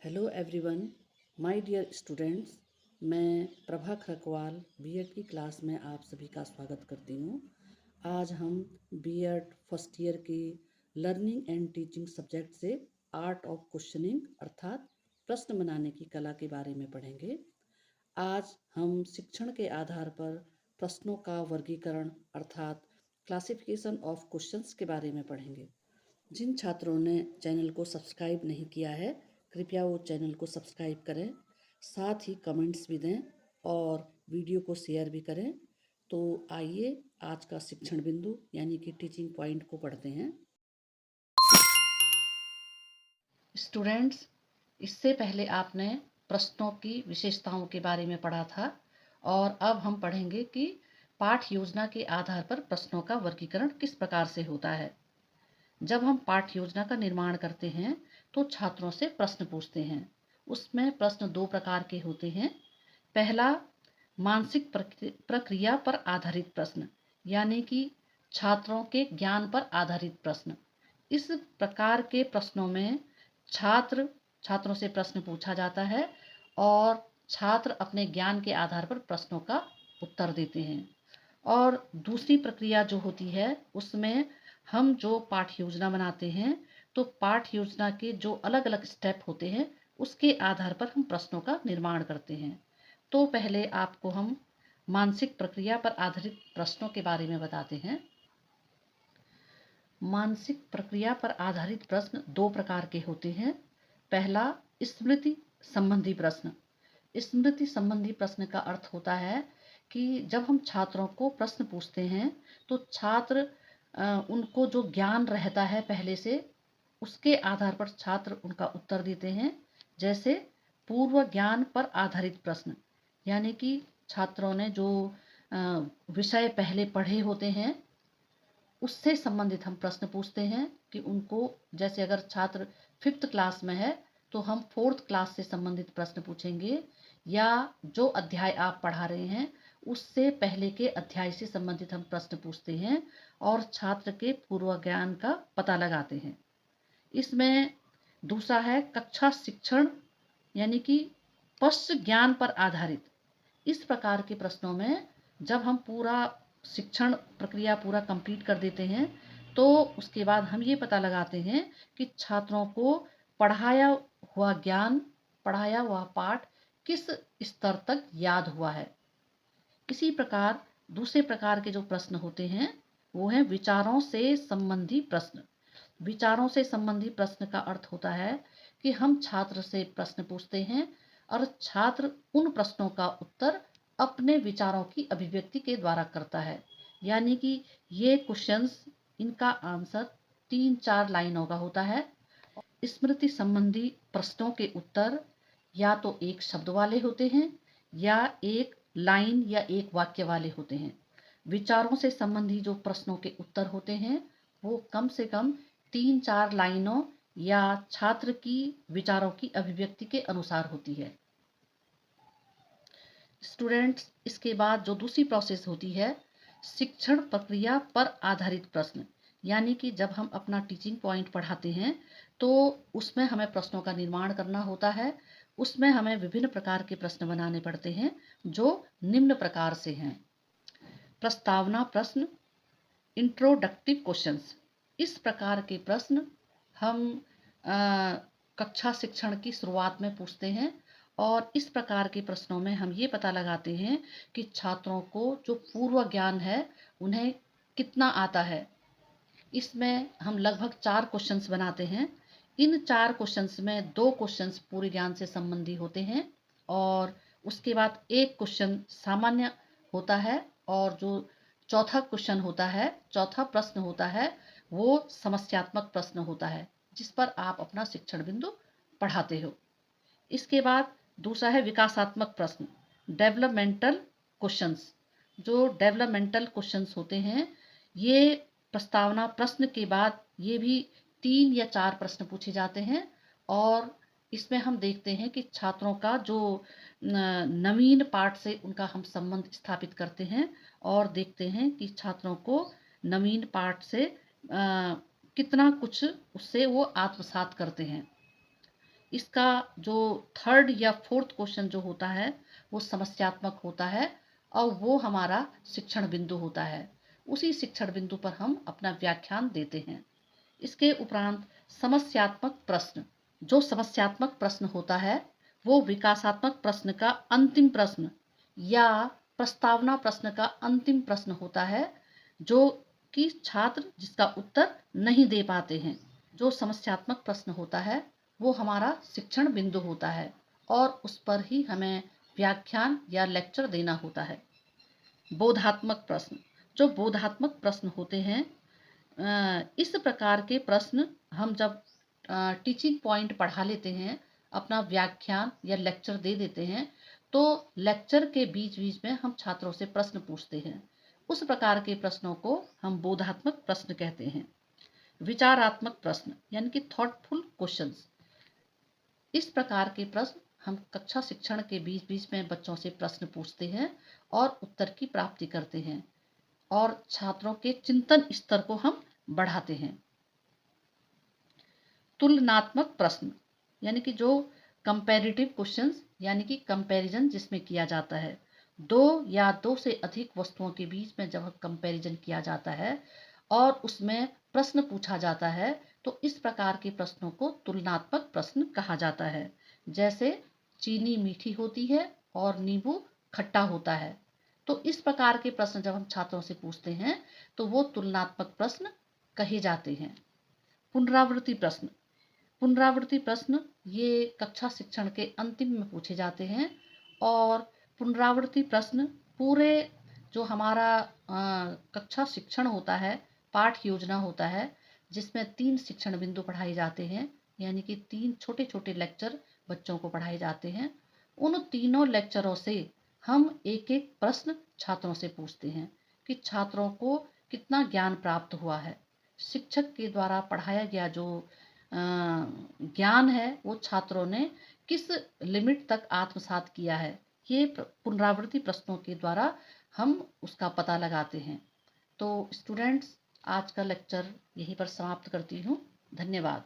Hello everyone, my dear students. मैं Prabha Kharakwal BEd की class में आप सभी का स्वागत करती हूँ। आज हम बीएड फर्स्ट ईयर की लर्निंग एंड टीचिंग सब्जेक्ट से आर्ट ऑफ क्वेश्चनिंग अर्थात प्रश्न बनाने की कला के बारे में पढ़ेंगे। आज हम शिक्षण के आधार पर प्रश्नों का वर्गीकरण अर्थात क्लासिफिकेशन ऑफ क्वेश्चंस के बारे में पढ़ेंगे। जिन छात्रों ने चैनल को सब्सक्राइब नहीं किया है, कृपया वो चैनल को सब्सक्राइब करें, साथ ही कमेंट्स भी दें और वीडियो को शेयर भी करें। तो आइए आज का शिक्षण बिंदु यानी कि टीचिंग पॉइंट को पढ़ते हैं। स्टूडेंट्स, इससे पहले आपने प्रश्नों की विशेषताओं के बारे में पढ़ा था और अब हम पढ़ेंगे कि पाठ योजना के आधार पर प्रश्नों का वर्गीकरण किस प्रकार से होता है। जब हम पाठ योजना का निर्माण करते हैं तो छात्रों से प्रश्न पूछते हैं। उसमें प्रश्न दो प्रकार के होते हैं। पहला, मानसिक प्रक्रिया पर आधारित प्रश्न, यानी कि छात्रों के ज्ञान पर आधारित प्रश्न। इस प्रकार के प्रश्नों में छात्रों से प्रश्न पूछा जाता है और छात्र अपने ज्ञान के आधार पर प्रश्नों का उत्तर देते हैं। और दूसरी प्रक्रिया जो होती है उसमें हम जो पाठ योजना बनाते हैं तो पाठ योजना के जो अलग अलग स्टेप होते हैं उसके आधार पर हम प्रश्नों का निर्माण करते हैं। तो पहले आपको हम मानसिक प्रक्रिया पर आधारित प्रश्नों के बारे में बताते हैं। मानसिक प्रक्रिया पर आधारित प्रश्न दो प्रकार के होते हैं। पहला, स्मृति संबंधी प्रश्न। स्मृति संबंधी प्रश्न का अर्थ होता है कि जब हम छात्रों को प्रश्न पूछते हैं तो छात्र उनको जो ज्ञान रहता है पहले से, उसके आधार पर छात्र उनका उत्तर देते हैं। जैसे पूर्व ज्ञान पर आधारित प्रश्न, यानी कि छात्रों ने जो विषय पहले पढ़े होते हैं उससे संबंधित हम प्रश्न पूछते हैं कि उनको, जैसे अगर छात्र 5th क्लास में है तो हम 4th क्लास से संबंधित प्रश्न पूछेंगे, या जो अध्याय आप पढ़ा रहे हैं उससे पहले के अध्याय से संबंधित हम प्रश्न पूछते हैं और छात्र के पूर्व ज्ञान का पता लगाते हैं। इसमें दूसरा है कक्षा शिक्षण, यानी कि पश्च ज्ञान पर आधारित। इस प्रकार के प्रश्नों में जब हम पूरा शिक्षण प्रक्रिया पूरा कंप्लीट कर देते हैं तो उसके बाद हम ये पता लगाते हैं कि छात्रों को पढ़ाया हुआ ज्ञान, पढ़ाया हुआ पाठ किस स्तर तक याद हुआ है। इसी प्रकार दूसरे प्रकार के जो प्रश्न होते हैं वो हैं विचारों से संबंधी प्रश्न। विचारों से संबंधी प्रश्न का अर्थ होता है कि हम छात्र से प्रश्न पूछते हैं और छात्र उन प्रश्नों का उत्तर अपने विचारों की अभिव्यक्ति के द्वारा करता है। यानी कि ये क्वेश्चंस, इनका आंसर 3-4 लाइनों का होता है। स्मृति संबंधी प्रश्नों के उत्तर या तो एक शब्द वाले होते हैं या एक लाइन या एक वाक्य वाले होते हैं। विचारों से संबंधी जो प्रश्नों के उत्तर होते हैं वो कम से कम 3-4 लाइनों या छात्र की विचारों की अभिव्यक्ति के अनुसार होती है। स्टूडेंट्स, इसके बाद जो दूसरी प्रोसेस होती है शिक्षण प्रक्रिया पर आधारित प्रश्न, यानी कि जब हम अपना टीचिंग पॉइंट पढ़ाते हैं तो उसमें हमें प्रश्नों का निर्माण करना होता है। उसमें हमें विभिन्न प्रकार के प्रश्न बनाने पड़ते हैं जो निम्न प्रकार से हैं। प्रस्तावना प्रश्न, इंट्रोडक्टिव क्वेश्चंस। इस प्रकार के प्रश्न हम कक्षा शिक्षण की शुरुआत में पूछते हैं और इस प्रकार के प्रश्नों में हम ये पता लगाते हैं कि छात्रों को जो पूर्व ज्ञान है उन्हें कितना आता है। इसमें हम लगभग 4 क्वेश्चंस बनाते हैं। इन 4 क्वेश्चंस में 2 क्वेश्चंस पूरे ज्ञान से संबंधी होते हैं और उसके बाद एक क्वेश्चन सामान्य होता है और जो चौथा क्वेश्चन होता है, चौथा प्रश्न होता है, वो समस्यात्मक प्रश्न होता है जिस पर आप अपना शिक्षण बिंदु पढ़ाते हो। इसके बाद दूसरा है विकासात्मक प्रश्न, डेवलपमेंटल क्वेश्चंस। जो डेवलपमेंटल क्वेश्चंस होते हैं ये प्रस्तावना प्रश्न के बाद ये भी 3 या 4 प्रश्न पूछे जाते हैं और इसमें हम देखते हैं कि छात्रों का जो नवीन पाठ से उनका हम संबंध स्थापित करते हैं और देखते हैं कि छात्रों को नवीन पाठ से कितना कुछ उससे वो आत्मसात करते हैं। इसका जो थर्ड या फोर्थ क्वेश्चन जो होता है वो समस्यात्मक होता है और वो हमारा शिक्षण बिंदु होता है। उसी शिक्षण बिंदु पर हम अपना व्याख्यान देते हैं। इसके उपरांत समस्यात्मक प्रश्न, जो समस्यात्मक प्रश्न होता है वो विकासात्मक प्रश्न का अंतिम प्रश्न या प्रस्तावना प्रश्न का अंतिम प्रश्न होता है, जो कि छात्र जिसका उत्तर नहीं दे पाते हैं। जो समस्यात्मक प्रश्न होता है वो हमारा शिक्षण बिंदु होता है और उस पर ही हमें व्याख्यान या लेक्चर देना होता है। बोधात्मक प्रश्न, जो बोधात्मक प्रश्न होते हैं, इस प्रकार के प्रश्न हम जब टीचिंग पॉइंट पढ़ा लेते हैं, अपना व्याख्यान या लेक्चर दे देते हैं, तो लेक्चर के बीच बीच में हम छात्रों से प्रश्न पूछते हैं। उस प्रकार के प्रश्नों को हम बोधात्मक प्रश्न कहते हैं। विचारात्मक प्रश्न यानी कि थॉटफुल क्वेश्चंस, इस प्रकार के प्रश्न हम कक्षा शिक्षण के बीच बीच में बच्चों से प्रश्न पूछते हैं और उत्तर की प्राप्ति करते हैं और छात्रों के चिंतन स्तर को हम बढ़ाते हैं। तुलनात्मक प्रश्न यानी कि जो कंपैरेटिव क्वेश्चंस यानी कि कंपैरिजन जिसमें किया जाता है, दो या दो से अधिक वस्तुओं के बीच में जब कंपैरिजन किया जाता है और उसमें प्रश्न पूछा जाता है, तो इस प्रकार के प्रश्नों को तुलनात्मक प्रश्न कहा जाता है। जैसे चीनी मीठी होती है और नींबू खट्टा होता है, तो इस प्रकार के प्रश्न जब हम छात्रों से पूछते हैं तो वो तुलनात्मक प्रश्न कहे जाते हैं। पुनरावृत्ति प्रश्न, पुनरावृत्ति प्रश्न ये कक्षा शिक्षण के अंतिम में पूछे जाते हैं और पुनरावृत्ति प्रश्न पूरे जो हमारा कक्षा शिक्षण होता है, पाठ योजना होता है, जिसमें 3 शिक्षण बिंदु पढ़ाए जाते हैं, यानी कि 3 छोटे छोटे लेक्चर बच्चों को पढ़ाए जाते हैं। उन तीनों लेक्चरों से हम एक एक प्रश्न छात्रों से पूछते हैं कि छात्रों को कितना ज्ञान प्राप्त हुआ है, शिक्षक के द्वारा पढ़ाया गया जो ज्ञान है वो छात्रों ने किस लिमिट तक आत्मसात किया है। ये पुनरावृत्ति प्रश्नों के द्वारा हम उसका पता लगाते हैं। तो स्टूडेंट्स, आज का लेक्चर यहीं पर समाप्त करती हूँ। धन्यवाद।